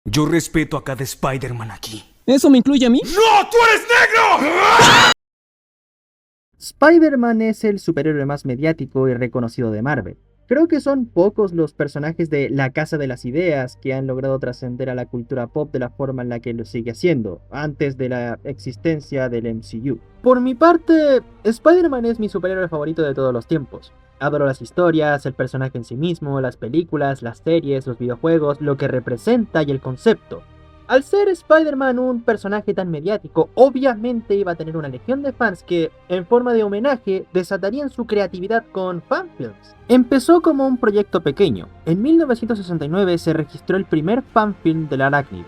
Yo respeto a cada Spider-Man aquí. ¿Eso me incluye a mí? ¡No! ¡Tú eres negro! Spider-Man es el superhéroe más mediático y reconocido de Marvel. Creo que son pocos los personajes de la Casa de las Ideas que han logrado trascender a la cultura pop de la forma en la que lo sigue haciendo, antes de la existencia del MCU. Por mi parte, Spider-Man es mi superhéroe favorito de todos los tiempos. Adoro las historias, el personaje en sí mismo, las películas, las series, los videojuegos, lo que representa y el concepto. Al ser Spider-Man un personaje tan mediático, obviamente iba a tener una legión de fans que, en forma de homenaje, desatarían su creatividad con fanfilms. Empezó como un proyecto pequeño. En 1969 se registró el primer fanfilm del Arácnido,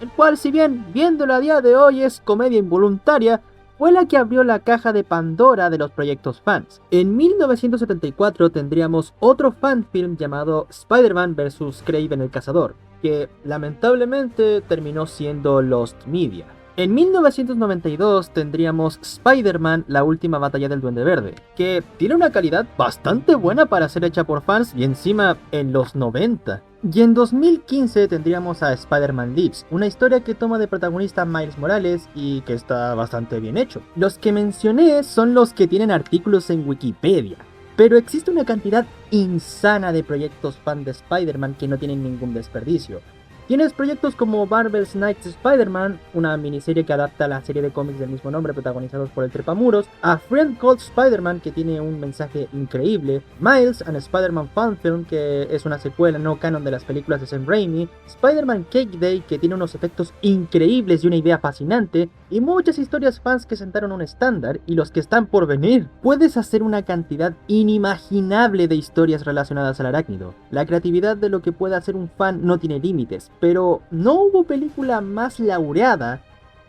el cual, si bien viéndolo a día de hoy es comedia involuntaria, fue la que abrió la caja de Pandora de los proyectos fans. En 1974 tendríamos otro fanfilm llamado Spider-Man vs. Kraven el Cazador, que lamentablemente terminó siendo Lost Media. En 1992 tendríamos Spider-Man, la última batalla del Duende Verde, que tiene una calidad bastante buena para ser hecha por fans y encima en los 90. Y en 2015 tendríamos a Spider-Man Lives, una historia que toma de protagonista a Miles Morales y que está bastante bien hecho. Los que mencioné son los que tienen artículos en Wikipedia, pero existe una cantidad insana de proyectos fan de Spider-Man que no tienen ningún desperdicio. Tienes proyectos como Marvel's Knight's Spider-Man, una miniserie que adapta la serie de cómics del mismo nombre protagonizados por el Trepamuros, a Friend Called Spider-Man, que tiene un mensaje increíble, Miles and Spider-Man Fan Film, que es una secuela no canon de las películas de Sam Raimi, Spider-Man Cake Day, que tiene unos efectos increíbles y una idea fascinante, y muchas historias fans que sentaron un estándar y los que están por venir. Puedes hacer una cantidad inimaginable de historias relacionadas al arácnido. La creatividad de lo que puede hacer un fan no tiene límites, pero no hubo película más laureada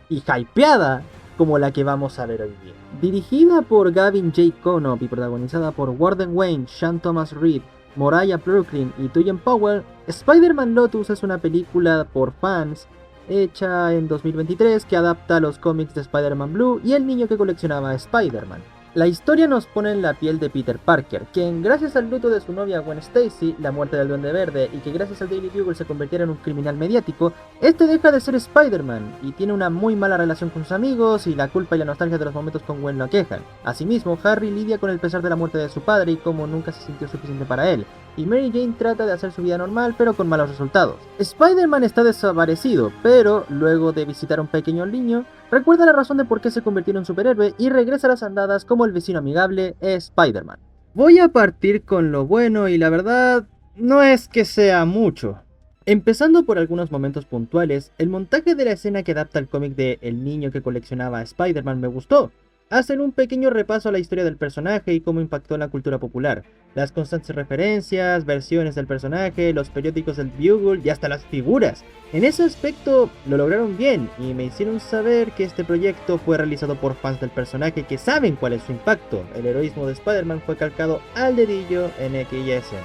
y hypeada como la que vamos a ver hoy día. Dirigida por Gavin J. Konoff y protagonizada por Warden Wayne, Sean Thomas Reed, Moriah Brooklyn y Tuyen Powell, Spider-Man Lotus es una película por fans hecha en 2023 que adapta los cómics de Spider-Man Blue y el niño que coleccionaba a Spider-Man. La historia nos pone en la piel de Peter Parker, quien gracias al luto de su novia Gwen Stacy, la muerte del Duende Verde y que gracias al Daily Bugle se convirtiera en un criminal mediático, este deja de ser Spider-Man y tiene una muy mala relación con sus amigos y la culpa y la nostalgia de los momentos con Gwen lo aquejan. Asimismo, Harry lidia con el pesar de la muerte de su padre y cómo nunca se sintió suficiente para él, y Mary Jane trata de hacer su vida normal pero con malos resultados. Spider-Man está desaparecido, pero luego de visitar a un pequeño niño, recuerda la razón de por qué se convirtió en un superhéroe y regresa a las andadas como el vecino amigable Spider-Man. Voy a partir con lo bueno y la verdad no es que sea mucho. Empezando por algunos momentos puntuales, el montaje de la escena que adapta el cómic de El niño que coleccionaba a Spider-Man me gustó. Hacen un pequeño repaso a la historia del personaje y cómo impactó en la cultura popular. Las constantes referencias, versiones del personaje, los periódicos del Bugle y hasta las figuras. En ese aspecto lo lograron bien y me hicieron saber que este proyecto fue realizado por fans del personaje que saben cuál es su impacto. El heroísmo de Spider-Man fue calcado al dedillo en aquella escena.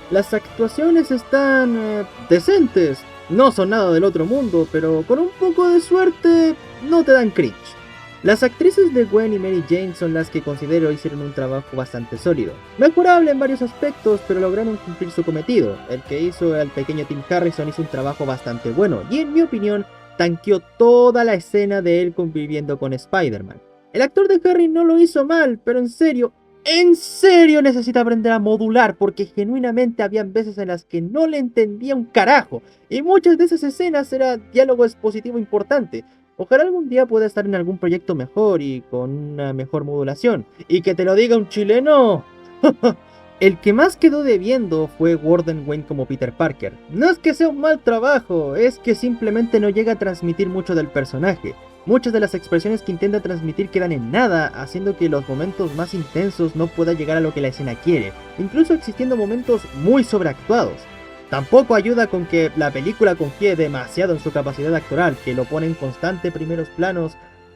Las actuaciones están decentes, no son nada del otro mundo, pero con un poco de suerte no te dan cringe. Las actrices de Gwen y Mary Jane son las que considero hicieron un trabajo bastante sólido. Mejorable en varios aspectos, pero lograron cumplir su cometido. El que hizo al pequeño Tim Harrison hizo un trabajo bastante bueno y en mi opinión tanqueó toda la escena de él conviviendo con Spider-Man. El actor de Harry no lo hizo mal, pero en serio necesita aprender a modular porque genuinamente habían veces en las que no le entendía un carajo y muchas de esas escenas era diálogo expositivo importante. Ojalá algún día pueda estar en algún proyecto mejor y con una mejor modulación. Y que te lo diga un chileno. El que más quedó debiendo fue Warden Wayne como Peter Parker. No es que sea un mal trabajo, es que simplemente no llega a transmitir mucho del personaje. Muchas de las expresiones que intenta transmitir quedan en nada, haciendo que los momentos más intensos no pueda llegar a lo que la escena quiere, incluso existiendo momentos muy sobreactuados. Tampoco ayuda con que la película confíe demasiado en su capacidad actoral, que lo pone en constante primeros planos,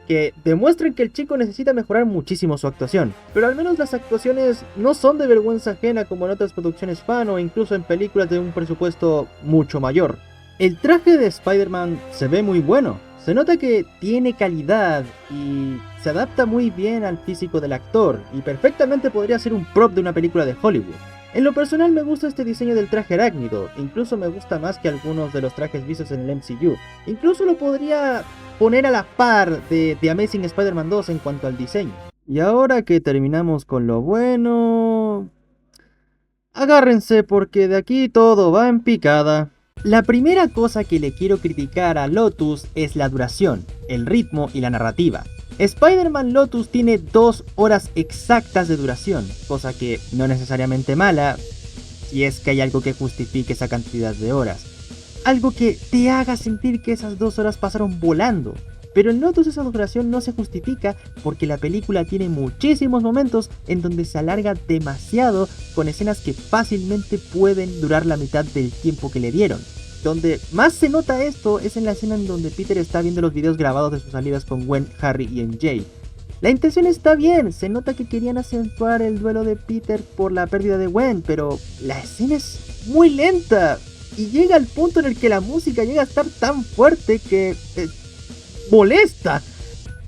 que demuestran que el chico necesita mejorar muchísimo su actuación. Pero al menos las actuaciones no son de vergüenza ajena como en otras producciones fan o incluso en películas de un presupuesto mucho mayor. El traje de Spider-Man se ve muy bueno, se nota que tiene calidad y se adapta muy bien al físico del actor y perfectamente podría ser un prop de una película de Hollywood. En lo personal me gusta este diseño del traje arácnido, incluso me gusta más que algunos de los trajes vistos en el MCU. Incluso lo podría poner a la par de The Amazing Spider-Man 2 en cuanto al diseño. Y ahora que terminamos con lo bueno, agárrense porque de aquí todo va en picada. La primera cosa que le quiero criticar a Lotus es la duración, el ritmo y la narrativa. Spider-Man Lotus tiene 2 horas exactas de duración, cosa que no es necesariamente mala, si es que hay algo que justifique esa cantidad de horas. Algo que te haga sentir que esas 2 horas pasaron volando. Pero en Lotus esa duración no se justifica porque la película tiene muchísimos momentos en donde se alarga demasiado con escenas que fácilmente pueden durar la mitad del tiempo que le dieron. Donde más se nota esto es en la escena en donde Peter está viendo los videos grabados de sus salidas con Gwen, Harry y MJ. La intención está bien, se nota que querían acentuar el duelo de Peter por la pérdida de Gwen, pero la escena es muy lenta y llega al punto en el que la música llega a estar tan fuerte que molesta.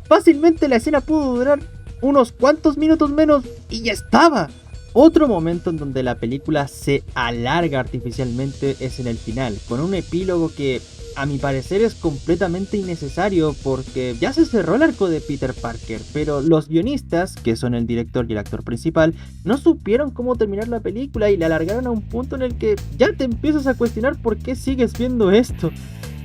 Fácilmente la escena pudo durar unos cuantos minutos menos y ya estaba. Otro momento en donde la película se alarga artificialmente es en el final, con un epílogo que a mi parecer es completamente innecesario porque ya se cerró el arco de Peter Parker, pero los guionistas, que son el director y el actor principal, no supieron cómo terminar la película y la alargaron a un punto en el que ya te empiezas a cuestionar por qué sigues viendo esto.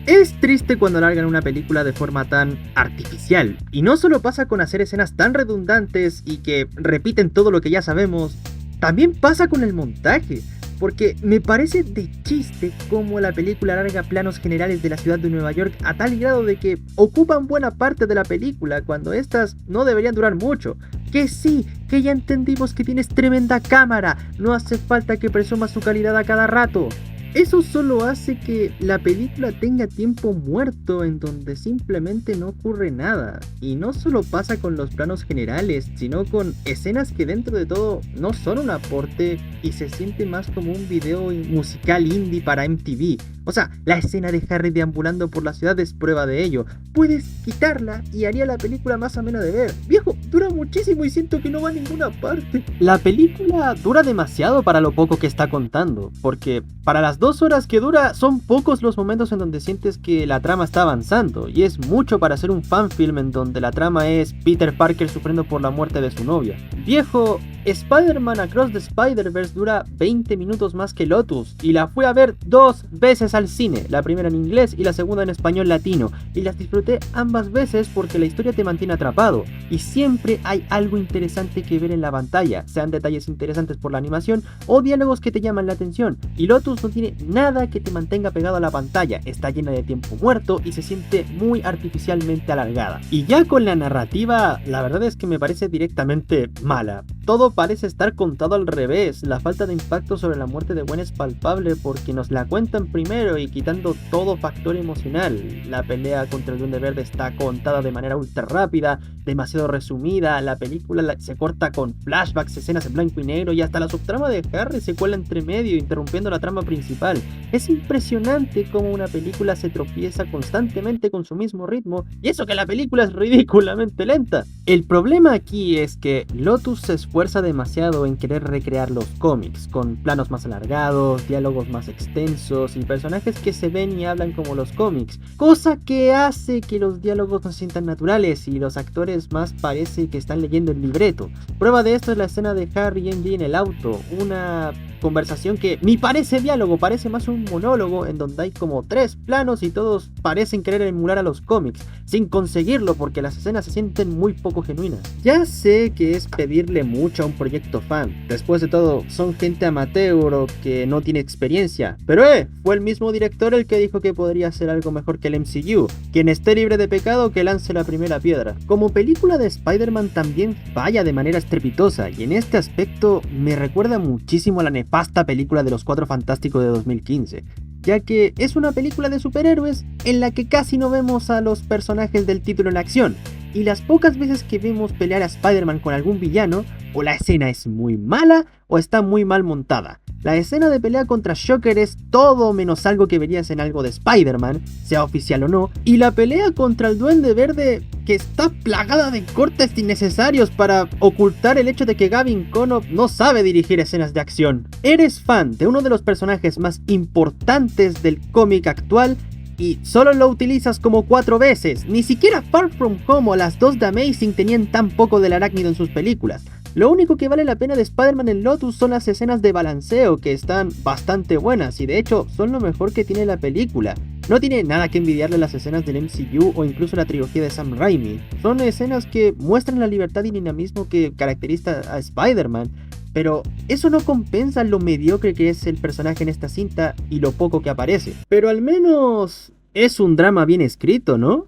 Es triste cuando alargan una película de forma tan artificial, y no solo pasa con hacer escenas tan redundantes y que repiten todo lo que ya sabemos, también pasa con el montaje, porque me parece de chiste cómo la película alarga planos generales de la ciudad de Nueva York a tal grado de que ocupan buena parte de la película cuando estas no deberían durar mucho. Que sí, que ya entendimos que tienes tremenda cámara, no hace falta que presumas su calidad a cada rato. Eso solo hace que la película tenga tiempo muerto en donde simplemente no ocurre nada. Y no solo pasa con los planos generales, sino con escenas que dentro de todo no son un aporte y se siente más como un video musical indie para MTV. O sea, la escena de Harry deambulando por la ciudad es prueba de ello. Puedes quitarla y haría la película más amena de ver. Viejo, dura muchísimo y siento que no va a ninguna parte. La película dura demasiado para lo poco que está contando, porque para las 2 horas que dura son pocos los momentos en donde sientes que la trama está avanzando, y es mucho para hacer un fanfilm en donde la trama es Peter Parker sufriendo por la muerte de su novia. Viejo, Spider-Man Across the Spider-Verse dura 20 minutos más que Lotus, y la fui a ver 2 veces al cine, la primera en inglés y la segunda en español latino, y las disfruté ambas veces porque la historia te mantiene atrapado, y siempre hay algo interesante que ver en la pantalla, sean detalles interesantes por la animación o diálogos que te llaman la atención, y Lotus no tiene nada que te mantenga pegado a la pantalla, está llena de tiempo muerto y se siente muy artificialmente alargada. Y ya con la narrativa, la verdad es que me parece directamente mala. Todo parece estar contado al revés, la falta de impacto sobre la muerte de Gwen es palpable porque nos la cuentan primero y quitando todo factor emocional. La pelea contra el Duende Verde está contada de manera ultra rápida, demasiado resumida, la película se corta con flashbacks, escenas en blanco y negro y hasta la subtrama de Harry se cuela entre medio interrumpiendo la trama principal. Es impresionante cómo una película se tropieza constantemente con su mismo ritmo y eso que la película es ridículamente lenta. El problema aquí es que Lotus se esfuerza demasiado en querer recrear los cómics, con planos más alargados, diálogos más extensos y personajes que se ven y hablan como los cómics, cosa que hace que los diálogos no se sientan naturales y los actores más parece que están leyendo el libreto. Prueba de esto es la escena de Harry y MJ en el auto, una conversación que ni parece diálogo, parece más un monólogo en donde hay como 3 planos y todos parecen querer emular a los cómics, sin conseguirlo porque las escenas se sienten muy poco genuinas. Ya sé que es pedirle mucho a un proyecto fan, después de todo son gente amateur o que no tiene experiencia, pero fue el mismo director el que dijo que podría hacer algo mejor que el MCU, quien esté libre de pecado que lance la primera piedra. Como película de Spider-Man también falla de manera estrepitosa y en este aspecto me recuerda muchísimo a la nefasta película de los Cuatro Fantásticos de 2015, ya que es una película de superhéroes en la que casi no vemos a los personajes del título en acción, y las pocas veces que vemos pelear a Spider-Man con algún villano, o la escena es muy mala o está muy mal montada. La escena de pelea contra Shocker es todo menos algo que verías en algo de Spider-Man, sea oficial o no, y la pelea contra el Duende Verde, que está plagada de cortes innecesarios para ocultar el hecho de que Gavin Conop no sabe dirigir escenas de acción. Eres fan de uno de los personajes más importantes del cómic actual y solo lo utilizas como 4 veces. Ni siquiera Far From Home o las 2 de Amazing tenían tan poco del arácnido en sus películas. Lo único que vale la pena de Spider-Man en Lotus son las escenas de balanceo, que están bastante buenas y de hecho son lo mejor que tiene la película. No tiene nada que envidiarle a las escenas del MCU o incluso la trilogía de Sam Raimi. Son escenas que muestran la libertad y dinamismo que caracteriza a Spider-Man, pero eso no compensa lo mediocre que es el personaje en esta cinta y lo poco que aparece. Pero al menos es un drama bien escrito, ¿no?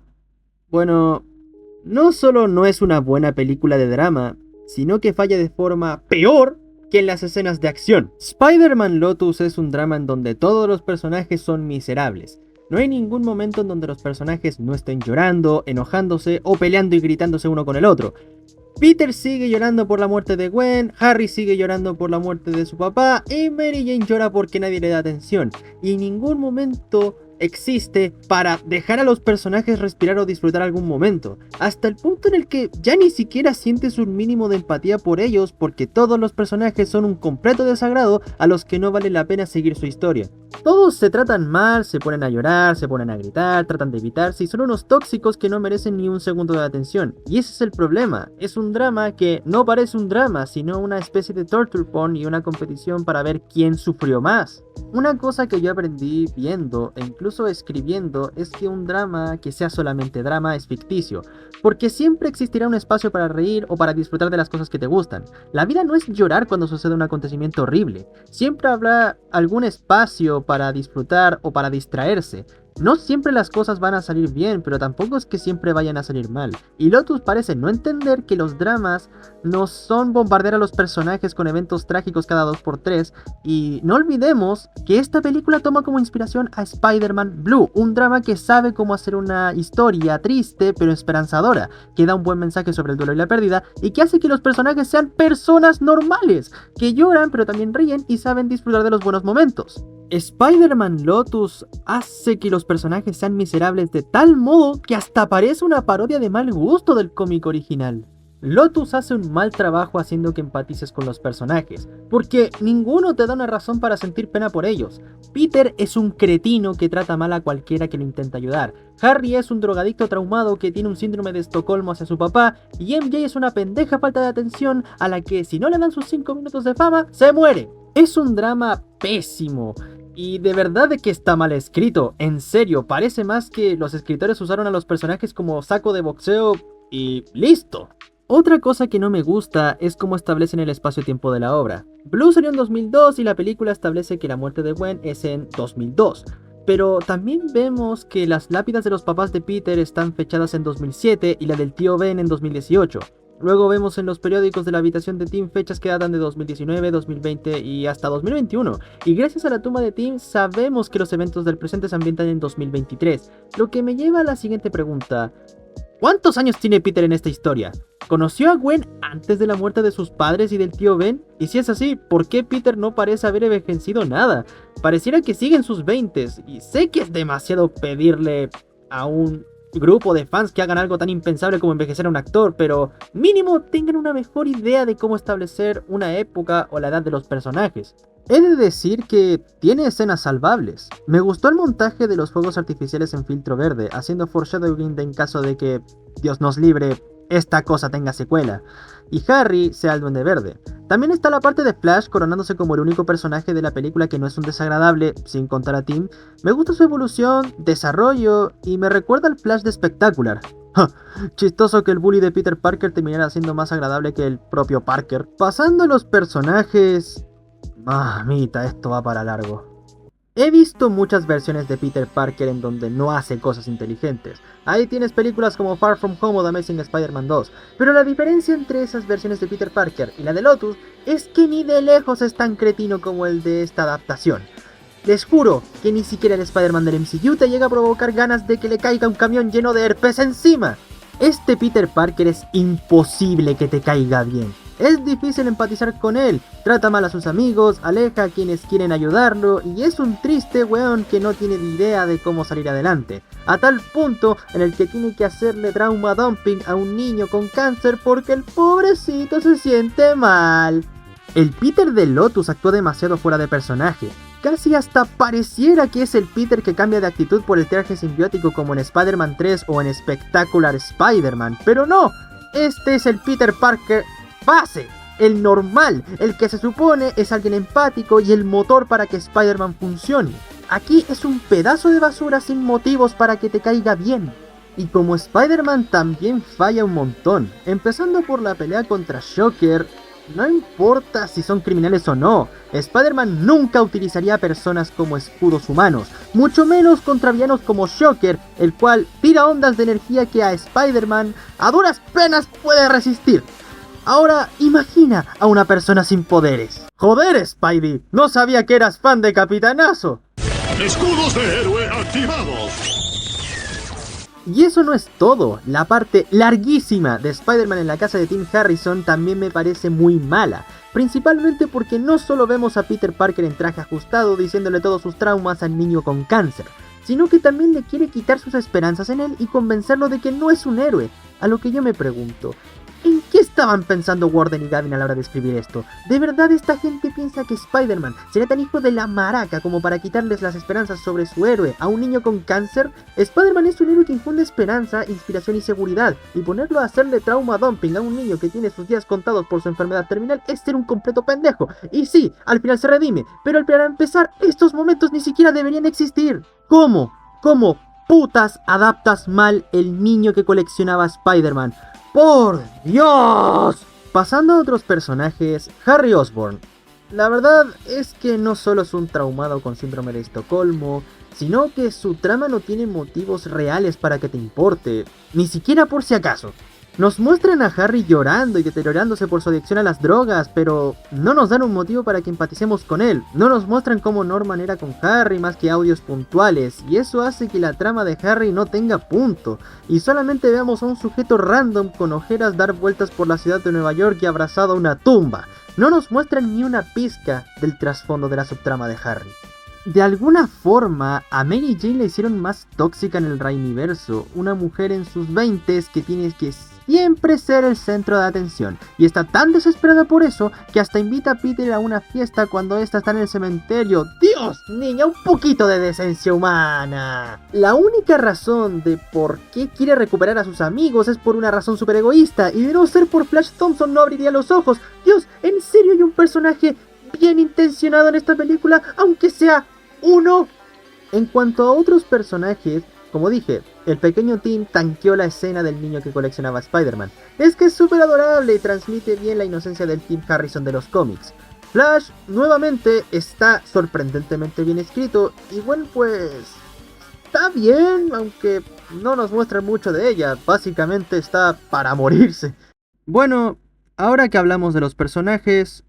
Bueno, no solo no es una buena película de drama, sino que falla de forma peor que en las escenas de acción. Spider-Man Lotus es un drama en donde todos los personajes son miserables. No hay ningún momento en donde los personajes no estén llorando, enojándose o peleando y gritándose uno con el otro. Peter sigue llorando por la muerte de Gwen, Harry sigue llorando por la muerte de su papá y Mary Jane llora porque nadie le da atención. Y en ningún momento existe para dejar a los personajes respirar o disfrutar algún momento, hasta el punto en el que ya ni siquiera sientes un mínimo de empatía por ellos porque todos los personajes son un completo desagrado a los que no vale la pena seguir su historia. Todos se tratan mal, se ponen a llorar, se ponen a gritar, tratan de evitarse y son unos tóxicos que no merecen ni un segundo de atención. Y ese es el problema, es un drama que no parece un drama, sino una especie de torture porn y una competición para ver quién sufrió más. Una cosa que yo aprendí viendo e incluso escribiendo es que un drama que sea solamente drama es ficticio, porque siempre existirá un espacio para reír o para disfrutar de las cosas que te gustan. La vida no es llorar cuando sucede un acontecimiento horrible, siempre habrá algún espacio para disfrutar o para distraerse. No siempre las cosas van a salir bien, pero tampoco es que siempre vayan a salir mal. Y Lotus parece no entender que los dramas no son bombardear a los personajes con eventos trágicos cada 2x3. Y no olvidemos que esta película toma como inspiración a Spider-Man Blue, un drama que sabe cómo hacer una historia triste pero esperanzadora, que da un buen mensaje sobre el duelo y la pérdida, y que hace que los personajes sean personas normales, que lloran pero también ríen y saben disfrutar de los buenos momentos. Spider-Man Lotus hace que los personajes sean miserables de tal modo que hasta parece una parodia de mal gusto del cómic original. Lotus hace un mal trabajo haciendo que empatices con los personajes, porque ninguno te da una razón para sentir pena por ellos. Peter es un cretino que trata mal a cualquiera que lo intenta ayudar. Harry es un drogadicto traumado que tiene un síndrome de Estocolmo hacia su papá, y MJ es una pendeja falta de atención a la que si no le dan sus 5 minutos de fama, se muere. Es un drama pésimo. Y de verdad de que está mal escrito, en serio, parece más que los escritores usaron a los personajes como saco de boxeo y listo. Otra cosa que no me gusta es cómo establecen el espacio-tiempo de la obra. Blue salió en 2002 y la película establece que la muerte de Gwen es en 2002. Pero también vemos que las lápidas de los papás de Peter están fechadas en 2007 y la del tío Ben en 2018. Luego vemos en los periódicos de la habitación de Tim fechas que datan de 2019, 2020 y hasta 2021. Y gracias a la tumba de Tim sabemos que los eventos del presente se ambientan en 2023. Lo que me lleva a la siguiente pregunta. ¿Cuántos años tiene Peter en esta historia? ¿Conoció a Gwen antes de la muerte de sus padres y del tío Ben? Y si es así, ¿por qué Peter no parece haber envejecido nada? Pareciera que sigue en sus 20s. Y sé que es demasiado pedirle a un grupo de fans que hagan algo tan impensable como envejecer a un actor, pero mínimo tengan una mejor idea de cómo establecer una época o la edad de los personajes. He de decir que tiene escenas salvables. Me gustó el montaje de los fuegos artificiales en filtro verde, haciendo foreshadowing en caso de que, Dios nos libre, esta cosa tenga secuela, y Harry sea el Duende Verde. También está la parte de Flash coronándose como el único personaje de la película que no es un desagradable, sin contar a Tim. Me gusta su evolución, desarrollo, y me recuerda al Flash de Spectacular. Chistoso que el bully de Peter Parker terminara siendo más agradable que el propio Parker. Pasando a los personajes... Mamita, esto va para largo. He visto muchas versiones de Peter Parker en donde no hace cosas inteligentes. Ahí tienes películas como Far From Home o The Amazing Spider-Man 2. Pero la diferencia entre esas versiones de Peter Parker y la de Lotus es que ni de lejos es tan cretino como el de esta adaptación. Les juro que ni siquiera el Spider-Man del MCU te llega a provocar ganas de que le caiga un camión lleno de herpes encima. Este Peter Parker es imposible que te caiga bien. Es difícil empatizar con él, trata mal a sus amigos, aleja a quienes quieren ayudarlo y es un triste weón que no tiene ni idea de cómo salir adelante. A tal punto en el que tiene que hacerle trauma dumping a un niño con cáncer porque el pobrecito se siente mal. El Peter de Lotus actuó demasiado fuera de personaje. Casi hasta pareciera que es el Peter que cambia de actitud por el traje simbiótico como en Spider-Man 3 o en Spectacular Spider-Man, pero no, este es el Peter Parker base, el normal, el que se supone es alguien empático y el motor para que Spider-Man funcione. Aquí es un pedazo de basura sin motivos para que te caiga bien. Y como Spider-Man también falla un montón, empezando por la pelea contra Shocker. No importa si son criminales o no, Spider-Man nunca utilizaría a personas como escudos humanos, mucho menos contra villanos como Shocker, el cual tira ondas de energía que a Spider-Man a duras penas puede resistir. Ahora imagina a una persona sin poderes. Joder, Spidey, no sabía que eras fan de Capitanazo. ¡Escudos de héroe activados! Y eso no es todo, la parte larguísima de Spider-Man en la casa de Tim Harrison también me parece muy mala, principalmente porque no solo vemos a Peter Parker en traje ajustado diciéndole todos sus traumas al niño con cáncer, sino que también le quiere quitar sus esperanzas en él y convencerlo de que no es un héroe, a lo que yo me pregunto, ¿en qué estaban pensando Warden y Gavin a la hora de escribir esto? ¿De verdad esta gente piensa que Spider-Man será tan hijo de la maraca como para quitarles las esperanzas sobre su héroe a un niño con cáncer? Spider-Man es un héroe que infunde esperanza, inspiración y seguridad, y ponerlo a hacerle trauma dumping a un niño que tiene sus días contados por su enfermedad terminal es ser un completo pendejo. Y sí, al final se redime, pero para empezar, estos momentos ni siquiera deberían existir. ¿Cómo putas adaptas mal el niño que coleccionaba Spider-Man? ¡Por Dios! Pasando a otros personajes, Harry Osborn. La verdad es que no solo es un traumado con síndrome de Estocolmo, sino que su trama no tiene motivos reales para que te importe, ni siquiera por si acaso. Nos muestran a Harry llorando y deteriorándose por su adicción a las drogas, pero no nos dan un motivo para que empaticemos con él. No nos muestran cómo Norman era con Harry más que audios puntuales, y eso hace que la trama de Harry no tenga punto, y solamente veamos a un sujeto random con ojeras dar vueltas por la ciudad de Nueva York y abrazado a una tumba. No nos muestran ni una pizca del trasfondo de la subtrama de Harry. De alguna forma, a Mary Jane la hicieron más tóxica en el Raimiverso, una mujer en sus 20s que tiene que siempre ser el centro de atención, y está tan desesperada por eso que hasta invita a Peter a una fiesta cuando ésta está en el cementerio. ¡Dios, niña, un poquito de decencia humana! La única razón de por qué quiere recuperar a sus amigos es por una razón súper egoísta, y de no ser por Flash Thompson no abriría los ojos. Dios, ¿en serio hay un personaje bien intencionado en esta película, aunque sea uno? En cuanto a otros personajes, como dije, el pequeño Tim tanqueó la escena del niño que coleccionaba Spider-Man. Es que es súper adorable y transmite bien la inocencia del Tim Harrison de los cómics. Flash, nuevamente, está sorprendentemente bien escrito y bueno, pues está bien, aunque no nos muestra mucho de ella. Básicamente está para morirse. Bueno, ahora que hablamos de los personajes,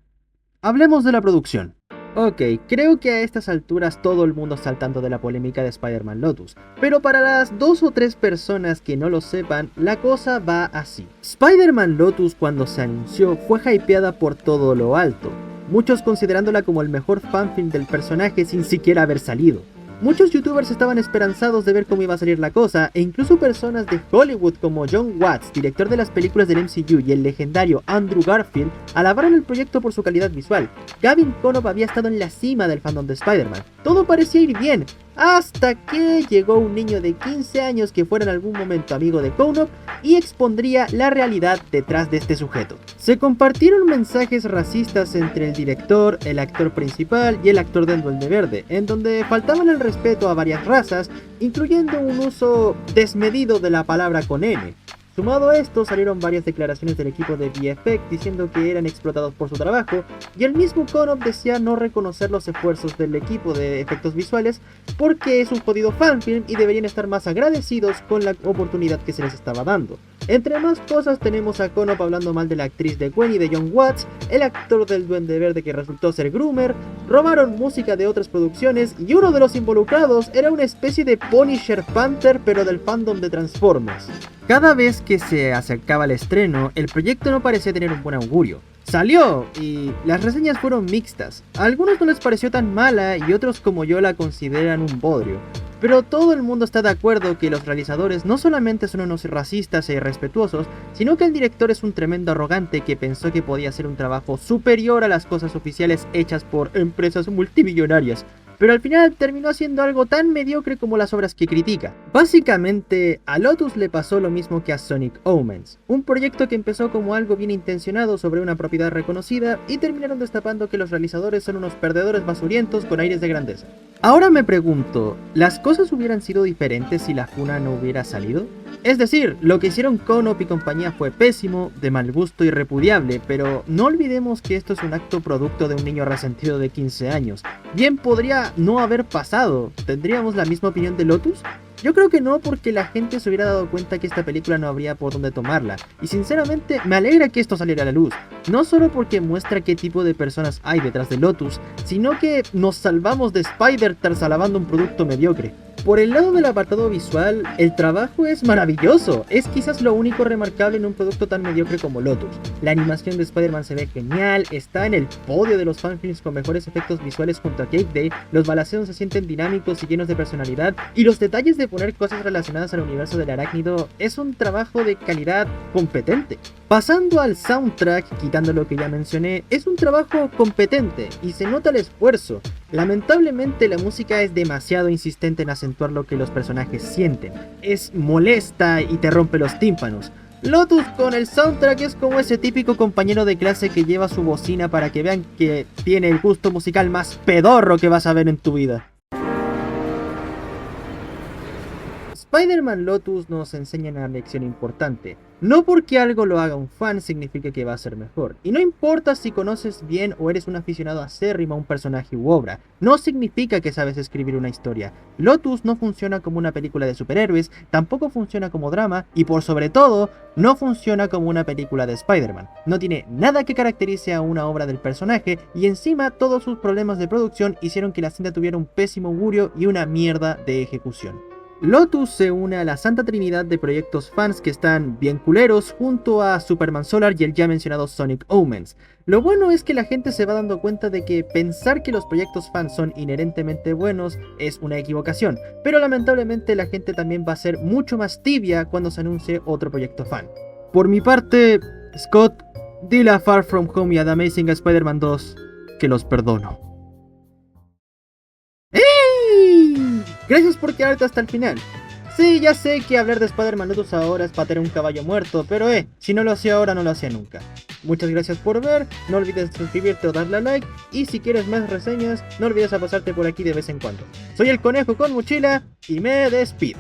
hablemos de la producción. Ok, creo que a estas alturas todo el mundo está al tanto de la polémica de Spider-Man Lotus, pero para las 2 o 3 personas que no lo sepan, la cosa va así. Spider-Man Lotus cuando se anunció fue hypeada por todo lo alto, muchos considerándola como el mejor fanfilm del personaje sin siquiera haber salido. Muchos youtubers estaban esperanzados de ver cómo iba a salir la cosa, e incluso personas de Hollywood como John Watts, director de las películas del MCU, y el legendario Andrew Garfield, alabaron el proyecto por su calidad visual. Gavin Conop había estado en la cima del fandom de Spider-Man. Todo parecía ir bien, hasta que llegó un niño de 15 años que fuera en algún momento amigo de Conop y expondría la realidad detrás de este sujeto. Se compartieron mensajes racistas entre el director, el actor principal y el actor del Duende Verde, en donde faltaban el respeto a varias razas, incluyendo un uso desmedido de la palabra con N. Sumado a esto, salieron varias declaraciones del equipo de VFX diciendo que eran explotados por su trabajo, y el mismo Conop decía no reconocer los esfuerzos del equipo de efectos visuales porque es un jodido fanfilm y deberían estar más agradecidos con la oportunidad que se les estaba dando. Entre más cosas tenemos a Conop hablando mal de la actriz de Gwen y de John Watts, el actor del Duende Verde que resultó ser groomer, robaron música de otras producciones y uno de los involucrados era una especie de Punisher Panther pero del fandom de Transformers. Cada vez que se acercaba el estreno, el proyecto no parecía tener un buen augurio. Salió y las reseñas fueron mixtas. A algunos no les pareció tan mala y otros como yo la consideran un bodrio. Pero todo el mundo está de acuerdo que los realizadores no solamente son unos racistas e irrespetuosos, sino que el director es un tremendo arrogante que pensó que podía hacer un trabajo superior a las cosas oficiales hechas por empresas multimillonarias. Pero al final terminó haciendo algo tan mediocre como las obras que critica. Básicamente, a Lotus le pasó lo mismo que a Sonic Omens, un proyecto que empezó como algo bien intencionado sobre una propiedad reconocida y terminaron destapando que los realizadores son unos perdedores basurientos con aires de grandeza. Ahora me pregunto, ¿las cosas hubieran sido diferentes si la funa no hubiera salido? Es decir, lo que hicieron Konop y compañía fue pésimo, de mal gusto y repudiable, pero no olvidemos que esto es un acto producto de un niño resentido de 15 años. Bien podría no haber pasado. ¿Tendríamos la misma opinión de Lotus? Yo creo que no, porque la gente se hubiera dado cuenta que esta película no habría por dónde tomarla, y sinceramente me alegra que esto saliera a la luz, no solo porque muestra qué tipo de personas hay detrás de Lotus, sino que nos salvamos de Spider tras alabando un producto mediocre. Por el lado del apartado visual, el trabajo es maravilloso, es quizás lo único remarcable en un producto tan mediocre como Lotus. La animación de Spider-Man se ve genial, está en el podio de los fanfilms con mejores efectos visuales junto a Cake Day, los balaceos se sienten dinámicos y llenos de personalidad, y los detalles de poner cosas relacionadas al universo del arácnido es un trabajo de calidad competente. Pasando al soundtrack, quitando lo que ya mencioné, es un trabajo competente y se nota el esfuerzo. Lamentablemente la música es demasiado insistente en acentuar lo que los personajes sienten. Es molesta y te rompe los tímpanos. Lotus con el soundtrack es como ese típico compañero de clase que lleva su bocina para que vean que tiene el gusto musical más pedorro que vas a ver en tu vida. Spider-Man Lotus nos enseña una lección importante. No porque algo lo haga un fan significa que va a ser mejor. Y no importa si conoces bien o eres un aficionado acérrimo a un personaje u obra. No significa que sabes escribir una historia. Lotus no funciona como una película de superhéroes, tampoco funciona como drama y por sobre todo, no funciona como una película de Spider-Man. No tiene nada que caracterice a una obra del personaje y encima todos sus problemas de producción hicieron que la cinta tuviera un pésimo augurio y una mierda de ejecución. Lotus se une a la santa trinidad de proyectos fans que están bien culeros junto a Superman Solar y el ya mencionado Sonic Omens. Lo bueno es que la gente se va dando cuenta de que pensar que los proyectos fans son inherentemente buenos es una equivocación, pero lamentablemente la gente también va a ser mucho más tibia cuando se anuncie otro proyecto fan. Por mi parte, Scott, dile a Far From Home y a The Amazing Spider-Man 2 que los perdono. Gracias por quedarte hasta el final. Sí, ya sé que hablar de Spider-Man Lotus ahora es patear un caballo muerto, pero si no lo hacía ahora, no lo hacía nunca. Muchas gracias por ver, no olvides suscribirte o darle a like, y si quieres más reseñas, no olvides a pasarte por aquí de vez en cuando. Soy el Conejo con Mochila, y me despido.